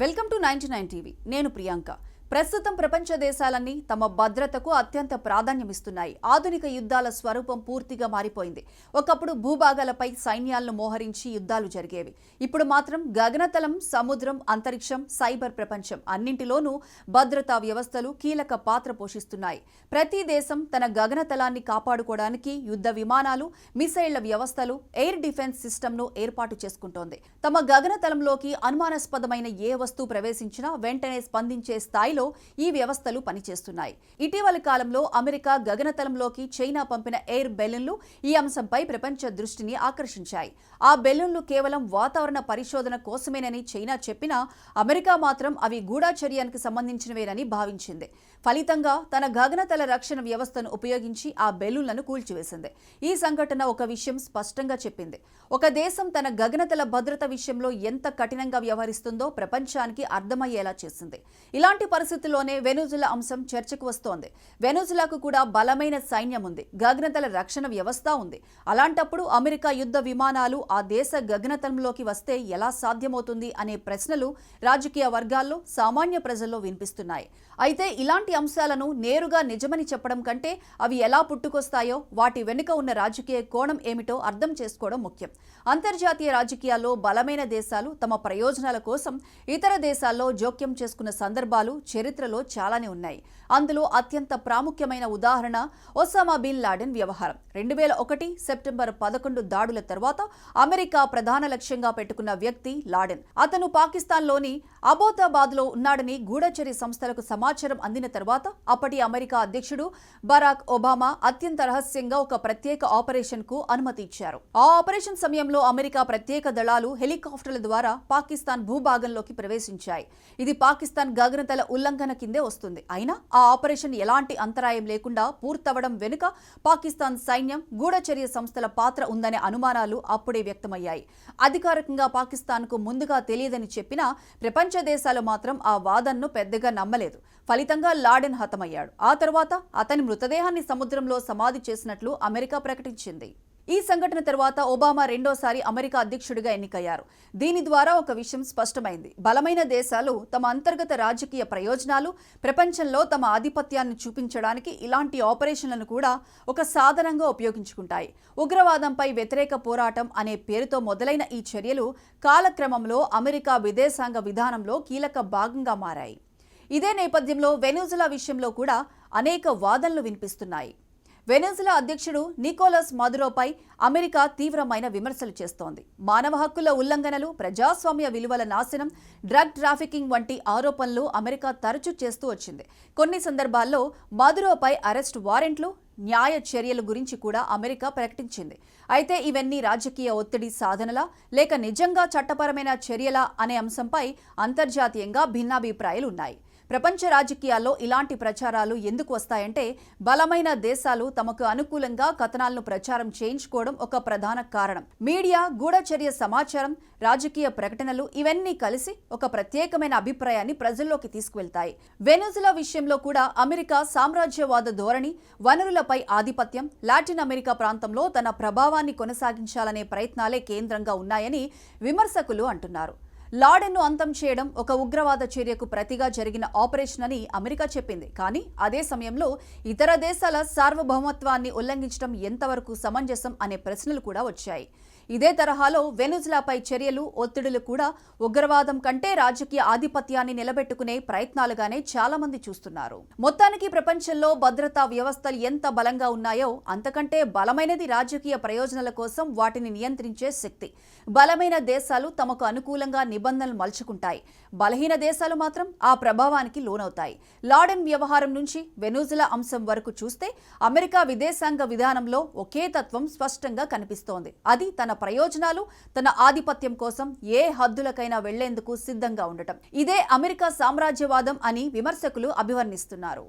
Welcome to 99 TV. నేను ప్రియాంక. ప్రస్తుతం ప్రపంచ దేశాలన్నీ తమ భద్రతకు అత్యంత ప్రాధాన్యమిస్తున్నాయి. ఆధునిక యుద్ధాల స్వరూపం పూర్తిగా మారిపోయింది. ఒకప్పుడు భూభాగాలపై సైన్యాలను మోహరించి యుద్ధాలు జరిగేవి. ఇప్పుడు మాత్రం గగనతలం, సముద్రం, అంతరిక్షం, సైబర్ ప్రపంచం అన్నింటిలోనూ భద్రతా వ్యవస్థలు కీలక పాత్ర పోషిస్తున్నాయి. ప్రతి దేశం తన గగనతలాన్ని కాపాడుకోవడానికి యుద్ధ విమానాలు, మిసైళ్ల వ్యవస్థలు, ఎయిర్ డిఫెన్స్ సిస్టమ్ను ఏర్పాటు చేసుకుంటోంది. తమ గగనతలంలోకి అనుమానాస్పదమైన ఏ వస్తువు ప్రవేశించినా వెంటనే స్పందించే స్థాయి ఈ వ్యవస్థలు పనిచేస్తున్నాయి. ఇటీవలి కాలంలో అమెరికా గగనతలంలోకి చైనా పంపిన ఎయిర్ బెలూన్లు ఈ అంశంపై ప్రపంచ దృష్టిని ఆకర్షించాయి. ఆ బెలూన్లు కేవలం వాతావరణ పరిశోధన కోసమేనని చైనా చెప్పినా అమెరికా మాత్రం అవి గూఢచర్యానికి సంబంధించినవేనని భావించింది. ఫలితంగా తన గగనతల రక్షణ వ్యవస్థను ఉపయోగించి ఆ బెలూన్లను కూల్చివేసింది. ఈ సంఘటన ఒక విషయం స్పష్టంగా చెప్పింది. ఒక దేశం తన గగనతల భద్రత విషయంలో ఎంత కఠినంగా వ్యవహరిస్తుందో ప్రపంచానికి అర్థమయ్యేలా చేసింది. ఇలాంటి పరిస్థితుల్లోనే వెనుజులా అంశం చర్చకు వస్తోంది. వెనుజులాకు కూడా బలమైన సైన్యం ఉంది, గగనతల రక్షణ వ్యవస్థ ఉంది. అలాంటప్పుడు అమెరికా యుద్ధ విమానాలు ఆ దేశ గగనతలంలోకి వస్తే ఎలా సాధ్యమవుతుంది అనే ప్రశ్నలు రాజకీయ వర్గాల్లో, సామాన్య ప్రజల్లో వినిపిస్తున్నాయి. అయితే ఇలాంటి అంశాలను నేరుగా నిజమని చెప్పడం కంటే అవి ఎలా పుట్టుకొస్తాయో, వాటి వెనుక ఉన్న రాజకీయ కోణం ఏమిటో అర్థం చేసుకోవడం ముఖ్యం. అంతర్జాతీయ రాజకీయాల్లో బలమైన దేశాలు తమ ప్రయోజనాల కోసం ఇతర దేశాల్లో జోక్యం చేసుకున్న సందర్భాలు చరిత్రలో చాలానే ఉన్నాయి. అందులో అత్యంత ప్రాముఖ్యమైన ఉదాహరణ ఒసామా బిన్ లాడెన్ వ్యవహారం. 2001 సెప్టెంబర్ 11 దాడుల తర్వాత అమెరికా ప్రధాన లక్ష్యంగా పెట్టుకున్న వ్యక్తి లాడెన్. అతను పాకిస్తాన్లోని అబోతాబాద్లో ఉన్నాడని గూఢచర్య సంస్థలకు సమాచారం అందిన తర్వాత అప్పటి అమెరికా అధ్యక్షుడు బరాక్ ఒబామా అత్యంత రహస్యంగా ఒక ప్రత్యేక ఆపరేషన్ కు అనుమతి ఇచ్చారు. ఆ ఆపరేషన్ సమయంలో అమెరికా ప్రత్యేక దళాలు హెలికాప్టర్ల ద్వారా పాకిస్తాన్ భూభాగంలోకి ప్రవేశించాయి. ఇది పాకిస్తాన్ గగనతల ఉల్లంఘన కిందే వస్తుంది. అయినా ఆ ఆపరేషన్ ఎలాంటి అంతరాయం లేకుండా పూర్తవడం వెనుక పాకిస్తాన్ సైన్యం, గూఢచర్య సంస్థల పాత్ర ఉందనే అనుమానాలు అప్పుడే వ్యక్తమయ్యాయి. అధికారికంగా పాకిస్తాన్కు ముందుగా తెలియదని చెప్పినా ప్రపంచ దేశాలు మాత్రం ఆ వాదనను పెద్దగా నమ్మలేదు. ఫలితంగా లాడెన్ హతమయ్యాడు. ఆ తర్వాత అతని మృతదేహాన్ని సముద్రంలో సమాధి చేసినట్లు అమెరికా ప్రకటించింది. ఈ సంఘటన తర్వాత ఒబామా రెండోసారి అమెరికా అధ్యక్షుడిగా ఎన్నికయ్యారు. దీని ద్వారా ఒక విషయం స్పష్టమైంది. బలమైన దేశాలు తమ అంతర్గత రాజకీయ ప్రయోజనాలు, ప్రపంచంలో తమ ఆధిపత్యాన్ని చూపించడానికి ఇలాంటి ఆపరేషన్లను కూడా ఒక సాధనంగా ఉపయోగించుకుంటాయి. ఉగ్రవాదంపై వ్యతిరేక పోరాటం అనే పేరుతో మొదలైన ఈ చర్యలు కాలక్రమంలో అమెరికా విదేశాంగ విధానంలో కీలక భాగంగా మారాయి. ఇదే నేపథ్యంలో వెనుజులా విషయంలో కూడా అనేక వాదనలు వినిపిస్తున్నాయి. వెనుజులా అధ్యక్షుడు నికోలస్ మదురోపై అమెరికా తీవ్రమైన విమర్శలు చేస్తోంది. మానవ హక్కుల ఉల్లంఘనలు, ప్రజాస్వామ్య విలువల నాశనం, డ్రగ్ ట్రాఫికింగ్ వంటి ఆరోపణలు అమెరికా తరచూ చేస్తూ వచ్చింది. కొన్ని సందర్భాల్లో మదురోపై అరెస్ట్ వారెంట్లు, న్యాయ చర్యల గురించి కూడా అమెరికా ప్రకటించింది. అయితే ఇవన్నీ రాజకీయ ఒత్తిడి సాధనలా లేక నిజంగా చట్టపరమైన చర్యలా అనే అంశంపై అంతర్జాతీయంగా భిన్నాభిప్రాయాలు ఉన్నాయి. ప్రపంచ రాజకీయాల్లో ఇలాంటి ప్రచారాలు ఎందుకు వస్తాయంటే బలమైన దేశాలు తమకు అనుకూలంగా కథనాలను ప్రచారం చేయించుకోవడం ఒక ప్రధాన కారణం. మీడియా, గూఢచర్య సమాచారం, రాజకీయ ప్రకటనలు ఇవన్నీ కలిసి ఒక ప్రత్యేకమైన అభిప్రాయాన్ని ప్రజల్లోకి తీసుకువెళ్తాయి. వెనుజులా విషయంలో కూడా అమెరికా సామ్రాజ్యవాద ధోరణి, వనరులపై ఆధిపత్యం, లాటిన్ అమెరికా ప్రాంతంలో తన ప్రభావాన్ని కొనసాగించాలనే ప్రయత్నాలే కేంద్రంగా ఉన్నాయని విమర్శకులు అంటున్నారు. లాడెన్ను అంతం చేయడం ఒక ఉగ్రవాద చర్యకు ప్రతిగా జరిగిన ఆపరేషన్ అని అమెరికా చెప్పింది. కానీ అదే సమయంలో ఇతర దేశాల సార్వభౌమత్వాన్ని ఉల్లంఘించడం ఎంతవరకు సమంజసం అనే ప్రశ్నలు కూడా వచ్చాయి. ఇదే తరహాలో వెనుజులాపై చర్యలు, ఒత్తిడులు కూడా ఉగ్రవాదం కంటే రాజకీయ ఆధిపత్యాన్ని నిలబెట్టుకునే ప్రయత్నాలుగానే చాలా మంది చూస్తున్నారు. మొత్తానికి ప్రపంచంలో భద్రతా వ్యవస్థలు ఎంత బలంగా ఉన్నాయో అంతకంటే బలమైనది రాజకీయ ప్రయోజనాల కోసం వాటిని నియంత్రించే శక్తి. బలమైన దేశాలు తమకు అనుకూలంగా నిబంధనలు మలుచుకుంటాయి. బలహీన దేశాలు మాత్రం ఆ ప్రభావానికి లోనవుతాయి. లాడెన్ వ్యవహారం నుంచి వెనుజులా అంశం వరకు చూస్తే అమెరికా విదేశాంగ విధానంలో ఒకే తత్వం స్పష్టంగా కనిపిస్తోంది. అది తన ప్రయోజనాలు, తన ఆధిపత్యం కోసం ఏ హద్దులకైనా వెళ్లేందుకు సిద్ధంగా ఉండటం. ఇదే అమెరికా సామ్రాజ్యవాదం అని విమర్శకులు అభివర్ణిస్తున్నారు.